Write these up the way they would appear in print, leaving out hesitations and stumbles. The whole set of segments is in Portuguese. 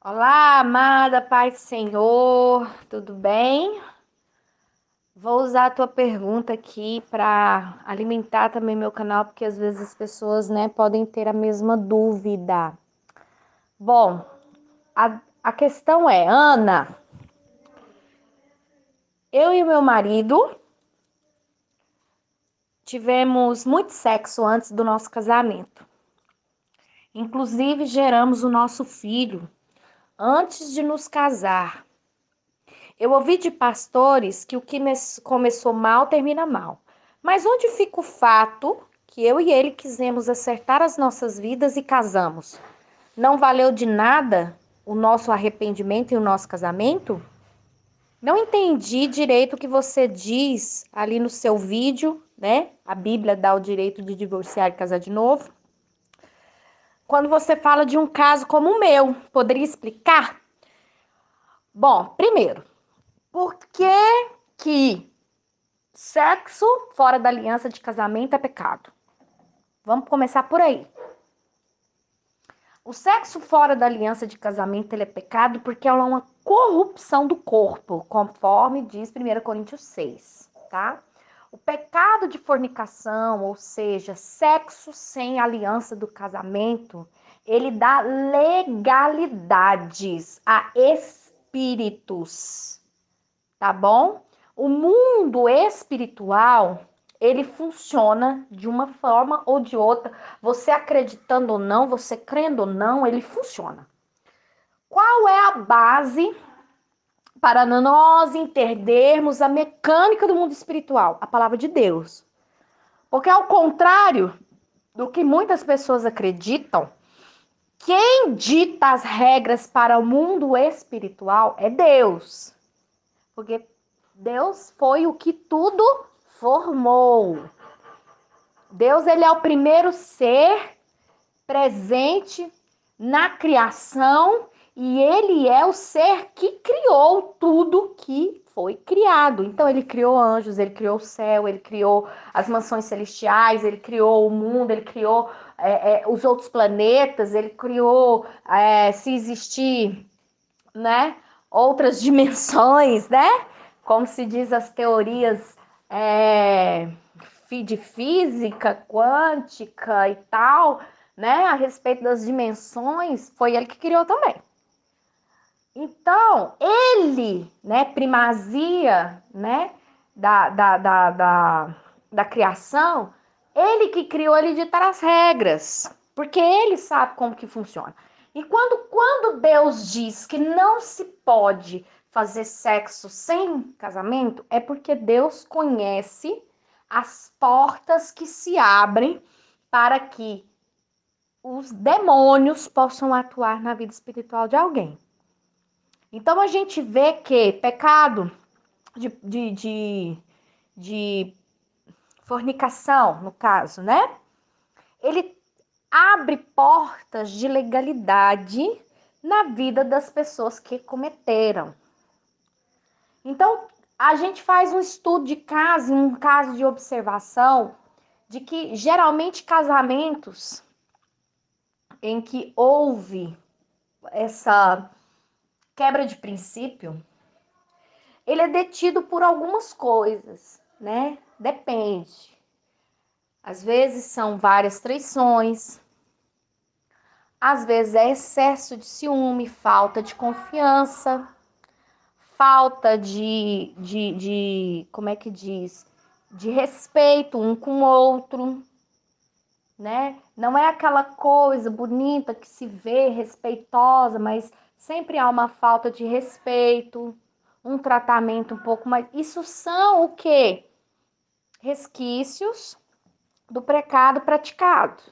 Olá, amada Paz do Senhor, tudo bem? Vou usar a tua pergunta aqui para alimentar também meu canal, porque às vezes as pessoas, podem ter a mesma dúvida. Bom, a questão é, Ana, eu e o meu marido tivemos muito sexo antes do nosso casamento. Inclusive, geramos o nosso filho antes de nos casar. Eu ouvi de pastores que o que começou mal termina mal. Mas onde fica o fato que eu e ele quisemos acertar as nossas vidas e casamos? Não valeu de nada o nosso arrependimento e o nosso casamento? Não entendi direito o que você diz ali no seu vídeo, né? A Bíblia dá o direito de divorciar e casar de novo. Quando você fala de um caso como o meu, poderia explicar? Bom, primeiro, por que sexo fora da aliança de casamento é pecado? Vamos começar por aí. O sexo fora da aliança de casamento ele é pecado porque ela é uma corrupção do corpo, conforme diz 1 Coríntios 6, tá? O pecado de fornicação, ou seja, sexo sem aliança do casamento, ele dá legalidades a espíritos, tá bom? O mundo espiritual, ele funciona de uma forma ou de outra. Você acreditando ou não, você crendo ou não, ele funciona. Qual é a base para nós entendermos a mecânica do mundo espiritual? A palavra de Deus. Porque ao contrário do que muitas pessoas acreditam, quem dita as regras para o mundo espiritual é Deus. Porque Deus foi o que tudo formou. Deus, ele é o primeiro ser presente na criação e ele é o ser que criou tudo que foi criado. Então, ele criou anjos, ele criou o céu, ele criou as mansões celestiais, ele criou o mundo, ele criou os outros planetas, ele criou, se existir, né, outras dimensões, né? Como se diz as teorias de física quântica e tal, né? A respeito das dimensões, foi ele que criou também. Então, ele, né, primazia, né, da criação, ele que criou, ele ditar as regras, porque ele sabe como que funciona. E quando Deus diz que não se pode fazer sexo sem casamento, é porque Deus conhece as portas que se abrem para que os demônios possam atuar na vida espiritual de alguém. Então a gente vê que pecado de fornicação, no caso, né? Ele abre portas de legalidade na vida das pessoas que cometeram. Então, a gente faz um estudo de caso, um caso de observação, de que geralmente casamentos em que houve essa quebra de princípio, ele é detido por algumas coisas, né? Depende. Às vezes são várias traições, às vezes é excesso de ciúme, falta de confiança, falta como é que diz? De respeito um com o outro, né? Não é aquela coisa bonita que se vê, respeitosa, mas sempre há uma falta de respeito, um tratamento um pouco mais. Isso são o quê? Resquícios do pecado praticado,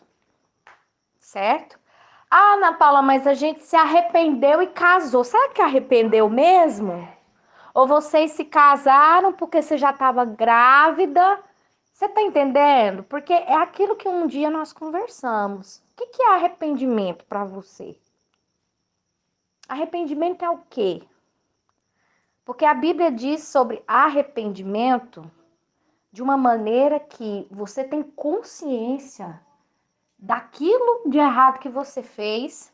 certo? Ah, Ana Paula, mas a gente se arrependeu e casou. Será que arrependeu mesmo? Ou vocês se casaram porque você já estava grávida? Você tá entendendo? Porque é aquilo que um dia nós conversamos. O que é arrependimento para você? Arrependimento é o quê? Porque a Bíblia diz sobre arrependimento de uma maneira que você tem consciência daquilo de errado que você fez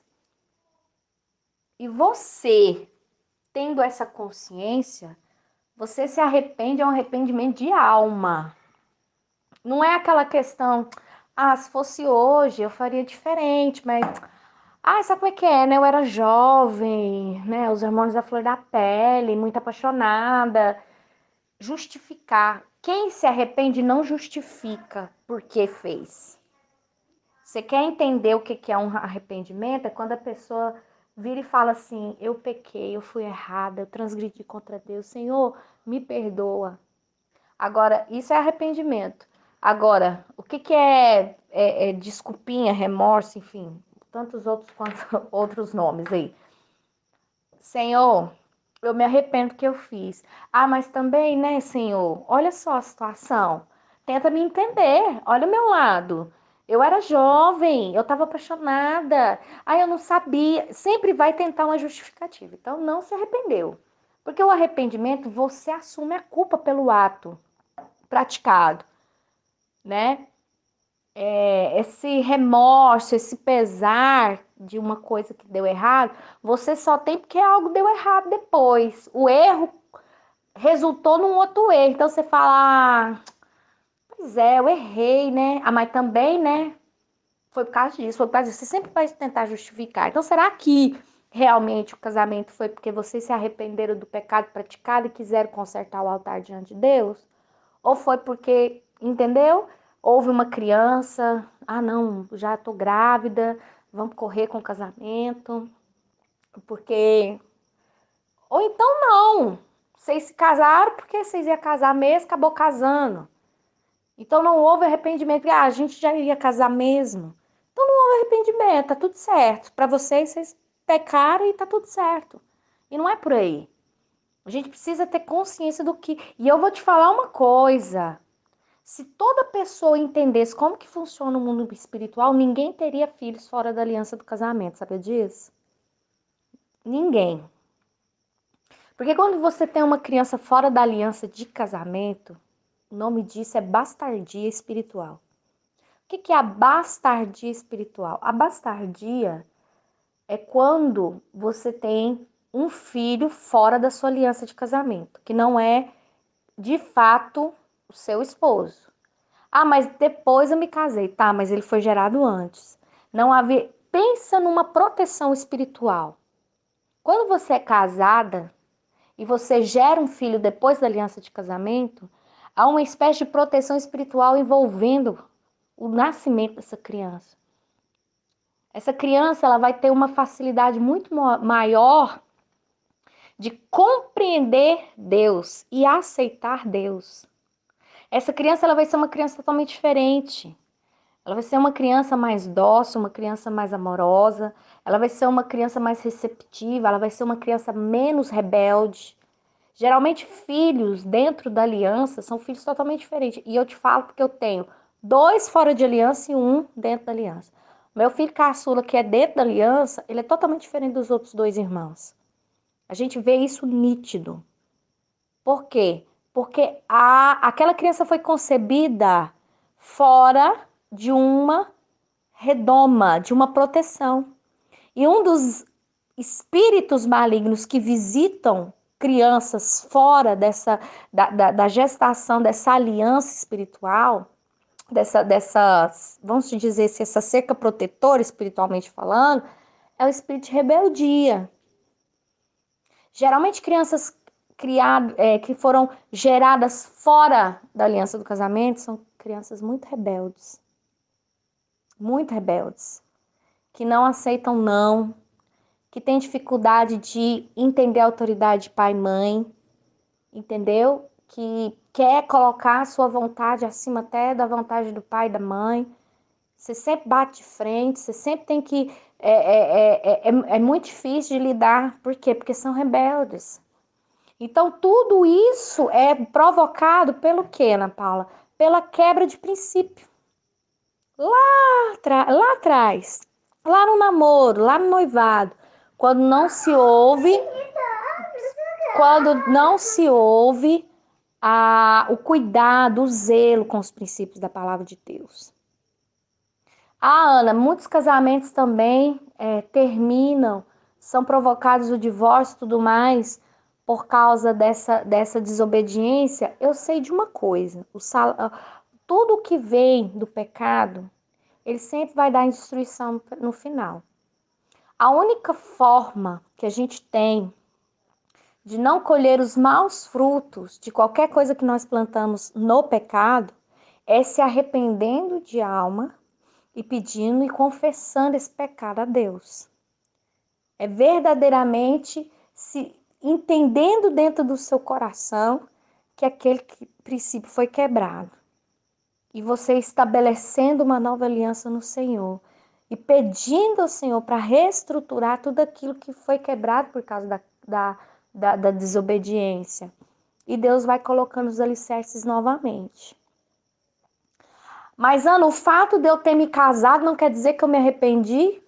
E você, tendo essa consciência, você se arrepende, é um arrependimento de alma. Não é aquela questão, se fosse hoje eu faria diferente, mas sabe como é que é, né? Eu era jovem, né? Os hormônios da flor da pele, muito apaixonada. Justificar. Quem se arrepende não justifica por que fez. Você quer entender o que é um arrependimento? É quando a pessoa vira e fala assim: eu pequei, eu fui errada, eu transgredi contra Deus. Senhor, me perdoa. Agora, isso é arrependimento. Agora, o que é desculpinha, remorso, enfim, tantos outros quantos outros nomes aí. Senhor, eu me arrependo que eu fiz. Mas também, né, Senhor? Olha só a situação. Tenta me entender. Olha o meu lado. Eu era jovem, eu estava apaixonada. Eu não sabia. Sempre vai tentar uma justificativa. Então, não se arrependeu. Porque o arrependimento, você assume a culpa pelo ato praticado, né? Esse remorso, esse pesar de uma coisa que deu errado, você só tem porque algo deu errado depois. O erro resultou num outro erro. Então você fala, pois é, eu errei, né? Mas também, né? Foi por causa disso, foi por causa disso. Você sempre vai tentar justificar. Então será que realmente o casamento foi porque vocês se arrependeram do pecado praticado e quiseram consertar o altar diante de Deus? Ou foi porque, entendeu? Houve uma criança, não, já tô grávida, vamos correr com o casamento, porque. Ou então não. Vocês se casaram porque vocês iam casar mesmo, acabou casando. Então não houve arrependimento. A gente já iria casar mesmo. Então não houve arrependimento, tá tudo certo. Para vocês pecaram e tá tudo certo. E não é por aí. A gente precisa ter consciência do que. E eu vou te falar uma coisa. Se toda pessoa entendesse como que funciona o mundo espiritual, ninguém teria filhos fora da aliança do casamento, sabia disso? Ninguém. Porque quando você tem uma criança fora da aliança de casamento, o nome disso é bastardia espiritual. O que é a bastardia espiritual? A bastardia é quando você tem um filho fora da sua aliança de casamento, que não é de fato o seu esposo. Mas depois eu me casei. Tá, mas ele foi gerado antes. Não havia. Pensa numa proteção espiritual. Quando você é casada e você gera um filho depois da aliança de casamento, há uma espécie de proteção espiritual envolvendo o nascimento dessa criança. Essa criança ela vai ter uma facilidade muito maior de compreender Deus e aceitar Deus. Essa criança ela vai ser uma criança totalmente diferente. Ela vai ser uma criança mais dócil, uma criança mais amorosa, ela vai ser uma criança mais receptiva, ela vai ser uma criança menos rebelde. Geralmente, filhos dentro da aliança são filhos totalmente diferentes. E eu te falo porque eu tenho 2 fora de aliança e 1 dentro da aliança. Meu filho caçula, que é dentro da aliança, ele é totalmente diferente dos outros 2 irmãos. A gente vê isso nítido. Por quê? Porque aquela criança foi concebida fora de uma redoma, de uma proteção. E um dos espíritos malignos que visitam crianças fora da gestação, dessa aliança espiritual, vamos dizer assim, essa cerca protetora espiritualmente falando, é o espírito de rebeldia. Geralmente crianças que foram geradas fora da aliança do casamento são crianças muito rebeldes, que não aceitam não, que têm dificuldade de entender a autoridade de pai e mãe, entendeu? Que quer colocar a sua vontade acima até da vontade do pai e da mãe. Você sempre bate de frente, você sempre tem que. É muito difícil de lidar. Por quê? Porque são rebeldes. Então, tudo isso é provocado pelo quê, Ana Paula? Pela quebra de princípio. Lá atrás, lá no namoro, lá no noivado, quando não se ouve, quando não se ouve o cuidado, o zelo com os princípios da palavra de Deus. Ana, muitos casamentos também terminam são provocados o divórcio e tudo mais por causa dessa desobediência, eu sei de uma coisa, tudo que vem do pecado, ele sempre vai dar destruição no final. A única forma que a gente tem de não colher os maus frutos de qualquer coisa que nós plantamos no pecado é se arrependendo de alma e pedindo e confessando esse pecado a Deus. É verdadeiramente se entendendo dentro do seu coração que aquele princípio foi quebrado. E você estabelecendo uma nova aliança no Senhor. E pedindo ao Senhor para reestruturar tudo aquilo que foi quebrado por causa da desobediência. E Deus vai colocando os alicerces novamente. Mas, Ana, o fato de eu ter me casado não quer dizer que eu me arrependi?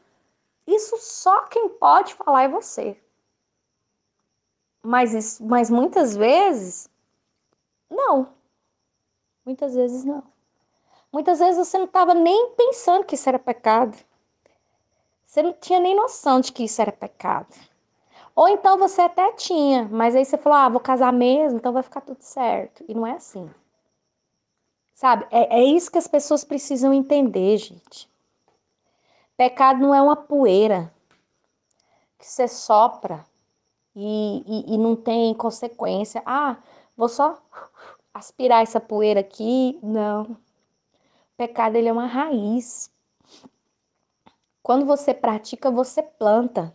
Isso só quem pode falar é você. Mas muitas vezes, não. Muitas vezes não. Muitas vezes você não estava nem pensando que isso era pecado. Você não tinha nem noção de que isso era pecado. Ou então você até tinha, mas aí você falou, vou casar mesmo, então vai ficar tudo certo. E não é assim. Sabe? É isso que as pessoas precisam entender, gente. Pecado não é uma poeira que você sopra e não tem consequência. Vou só aspirar essa poeira aqui. Não. O pecado, ele é uma raiz. Quando você pratica, você planta.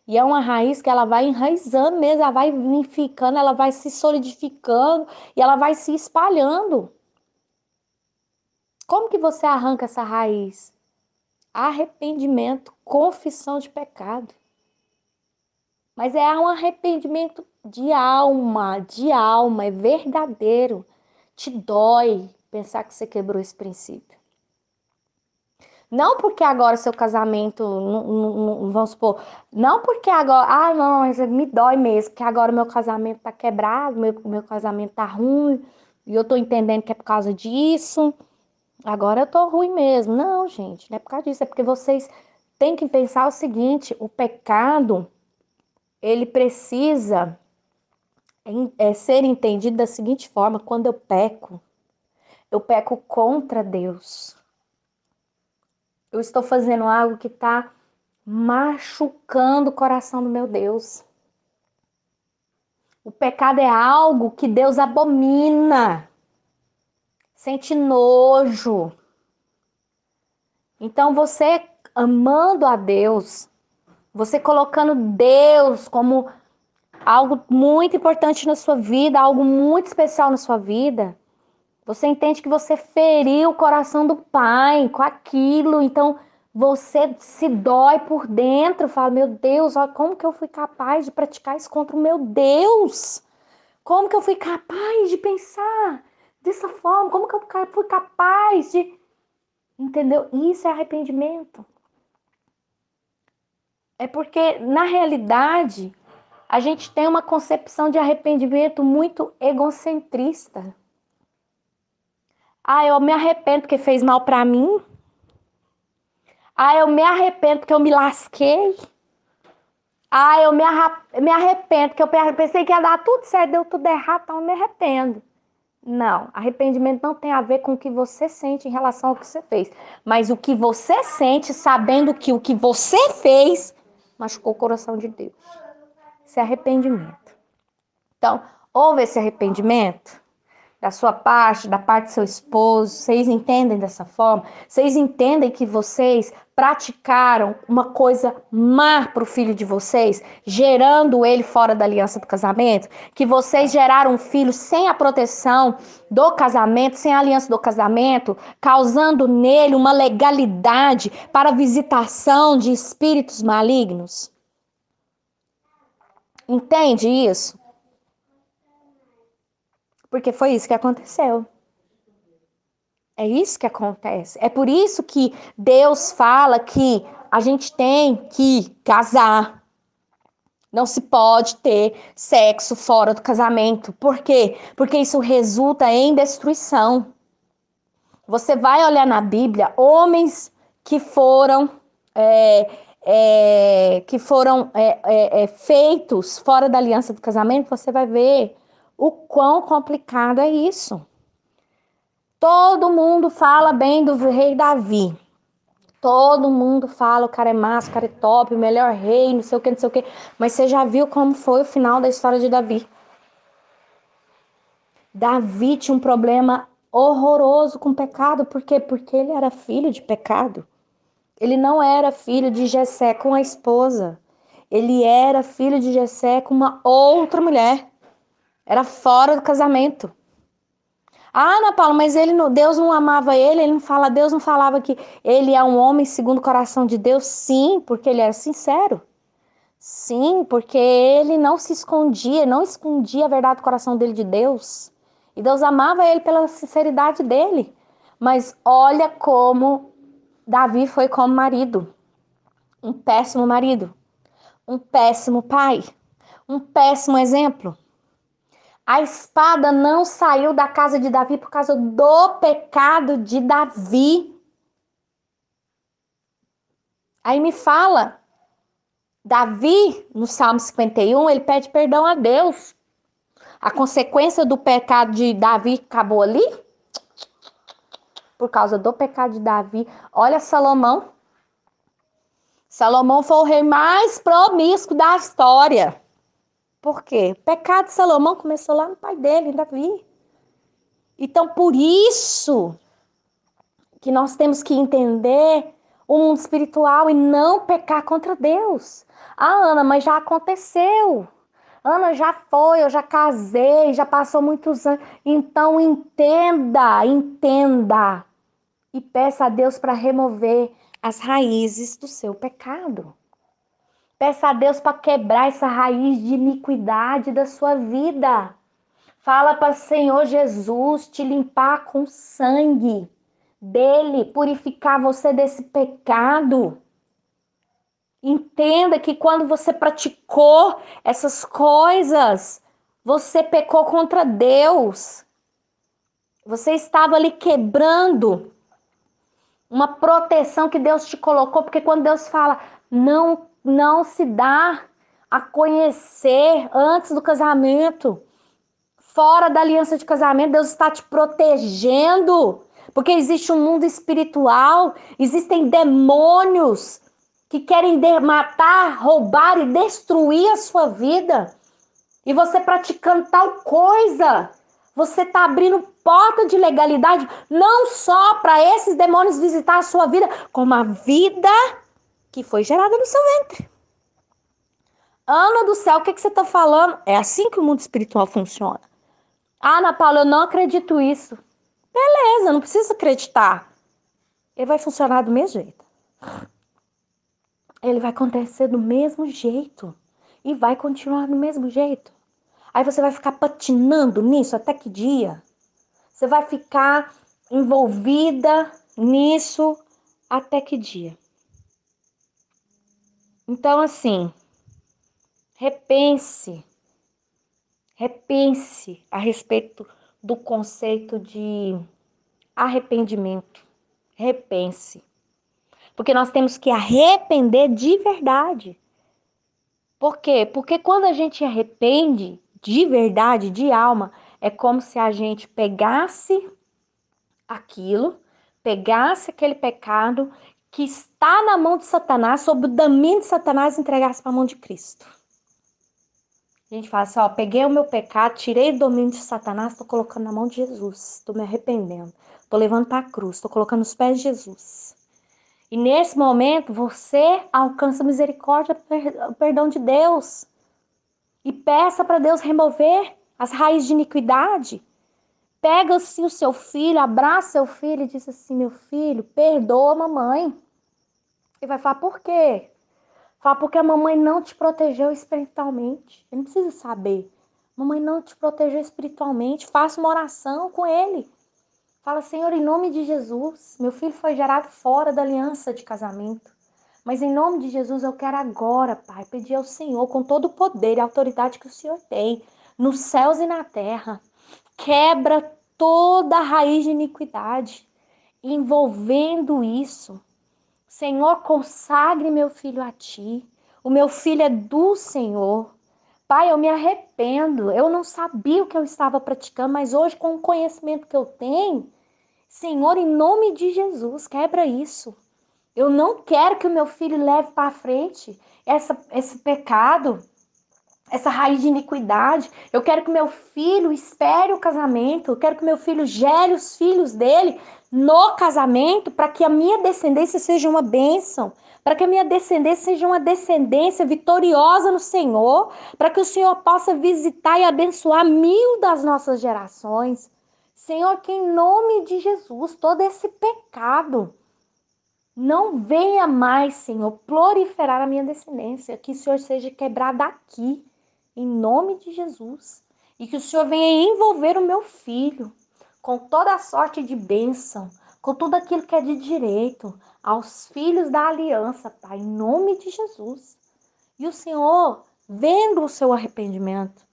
E é uma raiz que ela vai enraizando mesmo, ela vai ficando, ela vai se solidificando e ela vai se espalhando. Como que você arranca essa raiz? Arrependimento, confissão de pecado. Mas é um arrependimento de alma, é verdadeiro. Te dói pensar que você quebrou esse princípio. Não porque agora seu casamento, vamos supor, não porque agora, não, mas me dói mesmo, porque agora meu casamento tá quebrado, meu casamento tá ruim, e eu tô entendendo que é por causa disso, agora eu tô ruim mesmo. Não, gente, não é por causa disso, é porque vocês têm que pensar o seguinte, o pecado, ele precisa ser entendido da seguinte forma, quando eu peco contra Deus. Eu estou fazendo algo que está machucando o coração do meu Deus. O pecado é algo que Deus abomina, sente nojo. Então você amando a Deus, você colocando Deus como algo muito importante na sua vida, algo muito especial na sua vida, você entende que você feriu o coração do Pai com aquilo, então você se dói por dentro, fala, meu Deus, olha, como que eu fui capaz de praticar isso contra o meu Deus? Como que eu fui capaz de pensar dessa forma? Como que eu fui capaz de... Entendeu? Isso é arrependimento. É porque, na realidade, a gente tem uma concepção de arrependimento muito egocentrista. Eu me arrependo porque fez mal pra mim. Eu me arrependo porque eu me lasquei. Eu me arrependo porque eu pensei que ia dar tudo certo, deu tudo errado, então eu me arrependo. Não, arrependimento não tem a ver com o que você sente em relação ao que você fez. Mas o que você sente sabendo que o que você fez machucou o coração de Deus. Isso é arrependimento. Então, houve esse arrependimento? Da sua parte, da parte do seu esposo, vocês entendem dessa forma? Vocês entendem que vocês praticaram uma coisa má para o filho de vocês, gerando ele fora da aliança do casamento? Que vocês geraram um filho sem a proteção do casamento, sem a aliança do casamento, causando nele uma legalidade para visitação de espíritos malignos? Entende isso? Porque foi isso que aconteceu. É isso que acontece. É por isso que Deus fala que a gente tem que casar. Não se pode ter sexo fora do casamento. Por quê? Porque isso resulta em destruição. Você vai olhar na Bíblia homens que foram que foram feitos fora da aliança do casamento, você vai ver o quão complicado é isso. Todo mundo fala bem do rei Davi. Todo mundo fala, o cara é massa, o cara é top, o melhor rei, não sei o que, não sei o que. Mas você já viu como foi o final da história de Davi? Davi tinha um problema horroroso com o pecado. Por quê? Porque ele era filho de pecado. Ele não era filho de Jessé com a esposa. Ele era filho de Jessé com uma outra mulher. Era fora do casamento. Ah, Ana Paula, mas Deus não amava ele não fala, Deus não falava que ele é um homem segundo o coração de Deus? Sim, porque ele era sincero. Sim, porque ele não se escondia, não escondia a verdade do coração dele de Deus. E Deus amava ele pela sinceridade dele. Mas olha como Davi foi como marido. Um péssimo marido, um péssimo pai, um péssimo exemplo. A espada não saiu da casa de Davi por causa do pecado de Davi. Aí me fala, Davi, no Salmo 51, ele pede perdão a Deus. A consequência do pecado de Davi acabou ali? Por causa do pecado de Davi. Olha Salomão. Salomão foi o rei mais promíscuo da história. Por quê? O pecado de Salomão começou lá no pai dele, Davi. Então, por isso que nós temos que entender o mundo espiritual e não pecar contra Deus. Ah, Ana, mas já aconteceu. Ana, já foi, eu já casei, já passou muitos anos. Então entenda, entenda e peça a Deus para remover as raízes do seu pecado. Peça a Deus para quebrar essa raiz de iniquidade da sua vida. Fala para o Senhor Jesus te limpar com sangue dele, purificar você desse pecado. Entenda que quando você praticou essas coisas, você pecou contra Deus. Você estava ali quebrando uma proteção que Deus te colocou, porque quando Deus fala, não se dá a conhecer antes do casamento, fora da aliança de casamento, Deus está te protegendo, porque existe um mundo espiritual, existem demônios que querem matar, roubar e destruir a sua vida. E você praticando tal coisa, você está abrindo porta de legalidade não só para esses demônios visitar a sua vida, como a vida que foi gerada no seu ventre. Ana do céu, o que você está falando? É assim que o mundo espiritual funciona. Ah, Ana Paula, eu não acredito isso. Beleza, não precisa acreditar. Ele vai funcionar do mesmo jeito. Ele vai acontecer do mesmo jeito. E vai continuar do mesmo jeito. Aí você vai ficar patinando nisso até que dia? Você vai ficar envolvida nisso até que dia? Então, assim, repense. Repense a respeito do conceito de arrependimento. Repense. Porque nós temos que arrepender de verdade. Por quê? Porque quando a gente arrepende de verdade, de alma, é como se a gente pegasse aquilo, pegasse aquele pecado que está na mão de Satanás, sob o domínio de Satanás, e entregasse para a mão de Cristo. A gente fala assim, ó, peguei o meu pecado, tirei o domínio de Satanás, estou colocando na mão de Jesus, estou me arrependendo, estou levando para a cruz, estou colocando nos pés de Jesus. E nesse momento, você alcança a misericórdia, o perdão de Deus. E peça para Deus remover as raízes de iniquidade. Pega assim o seu filho, abraça seu filho e diz assim, meu filho, perdoa a mamãe. Ele vai falar, por quê? Fala, porque a mamãe não te protegeu espiritualmente. Ele não precisa saber. Mamãe não te protegeu espiritualmente. Faça uma oração com ele. Fala, Senhor, em nome de Jesus, meu filho foi gerado fora da aliança de casamento. Mas em nome de Jesus eu quero agora, Pai, pedir ao Senhor com todo o poder e autoridade que o Senhor tem, nos céus e na terra. Quebra toda a raiz de iniquidade, envolvendo isso. Senhor, consagre meu filho a ti. O meu filho é do Senhor. Pai, eu me arrependo. Eu não sabia o que eu estava praticando, mas hoje, com o conhecimento que eu tenho, Senhor, em nome de Jesus, quebra isso. Eu não quero que o meu filho leve para frente esse pecado, essa raiz de iniquidade. Eu quero que meu filho espere o casamento. Eu quero que meu filho gere os filhos dele no casamento, para que a minha descendência seja uma bênção, para que a minha descendência seja uma descendência vitoriosa no Senhor, para que o Senhor possa visitar e abençoar 1000 das nossas gerações. Senhor, que em nome de Jesus, todo esse pecado não venha mais, Senhor, proliferar a minha descendência, que o Senhor seja quebrado aqui, em nome de Jesus. E que o Senhor venha envolver o meu filho com toda a sorte de bênção, com tudo aquilo que é de direito, aos filhos da aliança, Pai, em nome de Jesus. E o Senhor, vendo o seu arrependimento,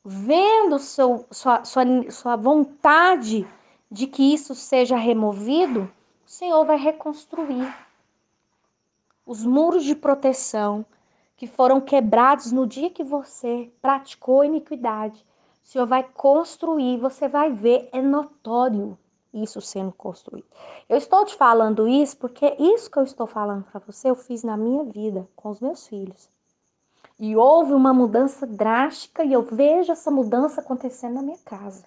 vendo sua vontade de que isso seja removido, o Senhor vai reconstruir os muros de proteção que foram quebrados no dia que você praticou iniquidade. O Senhor vai construir, você vai ver, é notório isso sendo construído. Eu estou te falando isso porque isso que eu estou falando para você, eu fiz na minha vida, com os meus filhos. E houve uma mudança drástica e eu vejo essa mudança acontecendo na minha casa,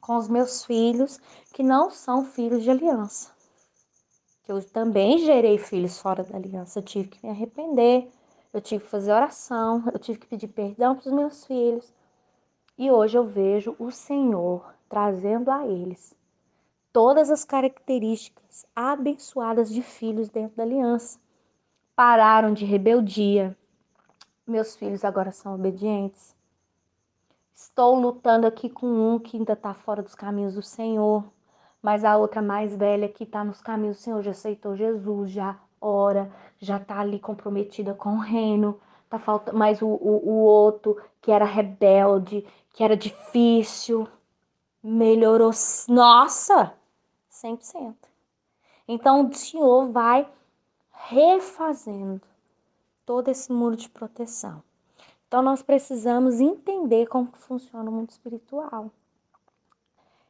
com os meus filhos, que não são filhos de aliança. Eu também gerei filhos fora da aliança. Eu tive que me arrepender, eu tive que fazer oração, eu tive que pedir perdão para os meus filhos. E hoje eu vejo o Senhor trazendo a eles todas as características abençoadas de filhos dentro da aliança. Pararam de rebeldia. Meus filhos agora são obedientes. Estou lutando aqui com um que ainda está fora dos caminhos do Senhor, mas a outra mais velha que está nos caminhos do Senhor já aceitou Jesus, já ora, já está ali comprometida com o reino. Tá faltando, mas o outro que era rebelde, que era difícil, melhorou, nossa, 100%. Então o Senhor vai refazendo todo esse muro de proteção. Então nós precisamos entender como que funciona o mundo espiritual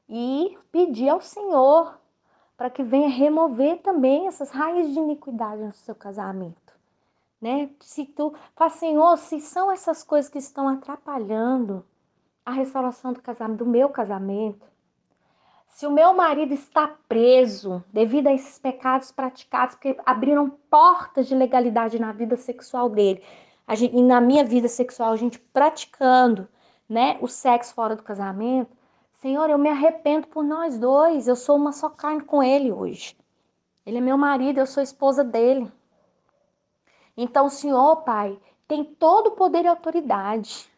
e pedir ao Senhor para que venha remover também essas raízes de iniquidade no seu casamento, né? Se tu fala, Senhor, se são essas coisas que estão atrapalhando a restauração do casamento, do meu casamento, se o meu marido está preso devido a esses pecados praticados que abriram portas de legalidade na vida sexual dele, e na minha vida sexual, a gente praticando, né, o sexo fora do casamento, Senhor, eu me arrependo por nós dois, eu sou uma só carne com ele hoje. Ele é meu marido, eu sou esposa dele. Então, o Senhor, Pai, tem todo o poder e autoridade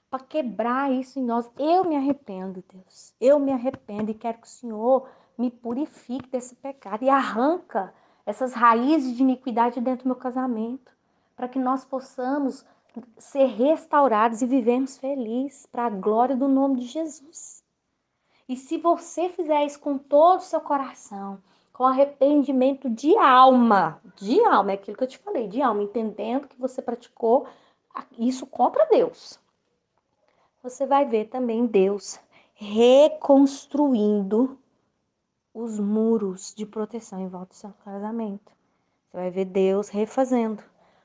para quebrar isso em nós. Eu me arrependo, Deus. Eu me arrependo e quero que o Senhor me purifique desse pecado e arranca essas raízes de iniquidade dentro do meu casamento, para que nós possamos ser restaurados e vivermos felizes para a glória do nome de Jesus. E se você fizer isso com todo o seu coração, com arrependimento de alma, é aquilo que eu te falei, de alma, entendendo que você praticou isso contra Deus, você vai ver também Deus reconstruindo os muros de proteção em volta do seu casamento. Você vai ver Deus refazendo,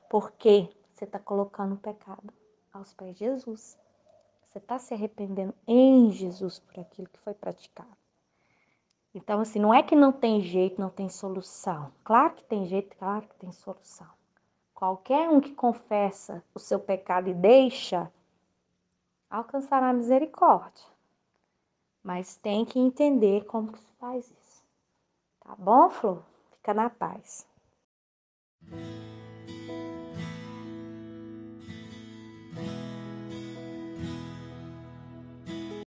porque você está colocando o pecado aos pés de Jesus. Você está se arrependendo em Jesus por aquilo que foi praticado. Então, assim, não é que não tem jeito, não tem solução. Claro que tem jeito, claro que tem solução. Qualquer um que confessa o seu pecado e deixa, alcançará a misericórdia. Mas tem que entender como que se faz isso. Tá bom, Flor? Fica na paz.